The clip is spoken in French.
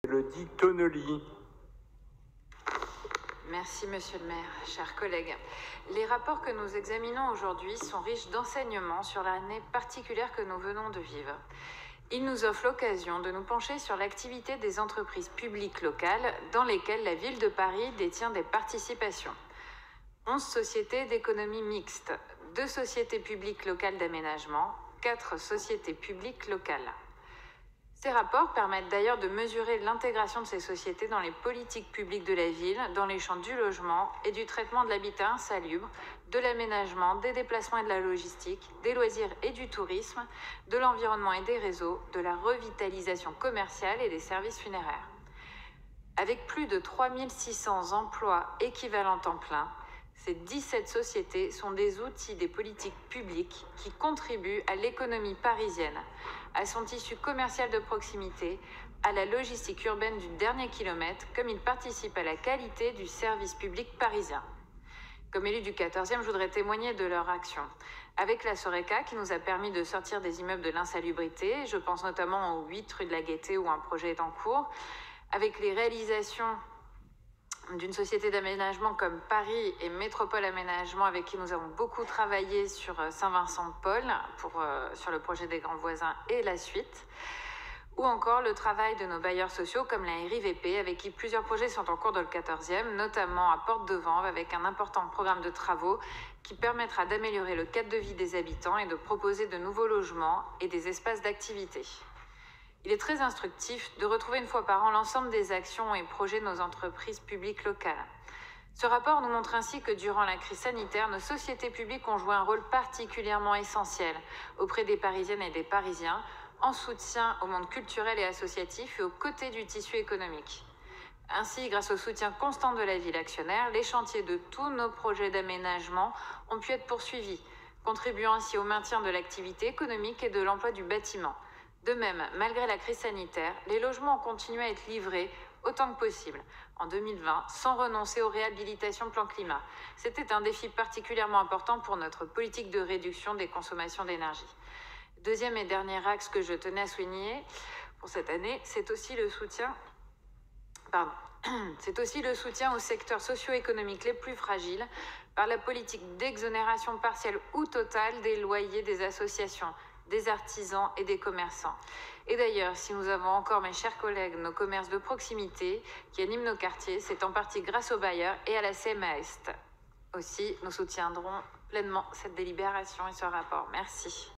Elodie Tonnely. Merci Monsieur le maire, chers collègues. Les rapports que nous examinons aujourd'hui sont riches d'enseignements sur l'année particulière que nous venons de vivre. Ils nous offrent l'occasion de nous pencher sur l'activité des entreprises publiques locales dans lesquelles la ville de Paris détient des participations. 11 sociétés d'économie mixte, 2 sociétés publiques locales d'aménagement, 4 sociétés publiques locales. Ces rapports permettent d'ailleurs de mesurer l'intégration de ces sociétés dans les politiques publiques de la ville, dans les champs du logement et du traitement de l'habitat insalubre, de l'aménagement, des déplacements et de la logistique, des loisirs et du tourisme, de l'environnement et des réseaux, de la revitalisation commerciale et des services funéraires. Avec plus de 3600 emplois équivalents temps plein, ces 17 sociétés sont des outils des politiques publiques qui contribuent à l'économie parisienne, à son tissu commercial de proximité, à la logistique urbaine du dernier kilomètre, comme ils participent à la qualité du service public parisien. Comme élu du 14e, je voudrais témoigner de leur action. Avec la Soreca, qui nous a permis de sortir des immeubles de l'insalubrité, je pense notamment aux 8 rue de la Gaîté où un projet est en cours, avec les réalisations d'une société d'aménagement comme Paris et Métropole Aménagement avec qui nous avons beaucoup travaillé sur Saint-Vincent-de-Paul sur le projet des grands voisins et la suite, ou encore le travail de nos bailleurs sociaux comme la RIVP avec qui plusieurs projets sont en cours dans le 14e, notamment à Porte de Vanves avec un important programme de travaux qui permettra d'améliorer le cadre de vie des habitants et de proposer de nouveaux logements et des espaces d'activité. Il est très instructif de retrouver une fois par an l'ensemble des actions et projets de nos entreprises publiques locales. Ce rapport nous montre ainsi que durant la crise sanitaire, nos sociétés publiques ont joué un rôle particulièrement essentiel auprès des Parisiennes et des Parisiens, en soutien au monde culturel et associatif et aux côtés du tissu économique. Ainsi, grâce au soutien constant de la ville actionnaire, les chantiers de tous nos projets d'aménagement ont pu être poursuivis, contribuant ainsi au maintien de l'activité économique et de l'emploi du bâtiment. De même, malgré la crise sanitaire, les logements ont continué à être livrés autant que possible en 2020, sans renoncer aux réhabilitations plan climat. C'était un défi particulièrement important pour notre politique de réduction des consommations d'énergie. Deuxième et dernier axe que je tenais à souligner pour cette année, c'est aussi le soutien aux secteurs socio-économiques les plus fragiles par la politique d'exonération partielle ou totale des loyers des associations, des artisans et des commerçants. Et d'ailleurs, si nous avons encore, mes chers collègues, nos commerces de proximité qui animent nos quartiers, c'est en partie grâce aux bailleurs et à la CMA Est. Aussi, nous soutiendrons pleinement cette délibération et ce rapport. Merci.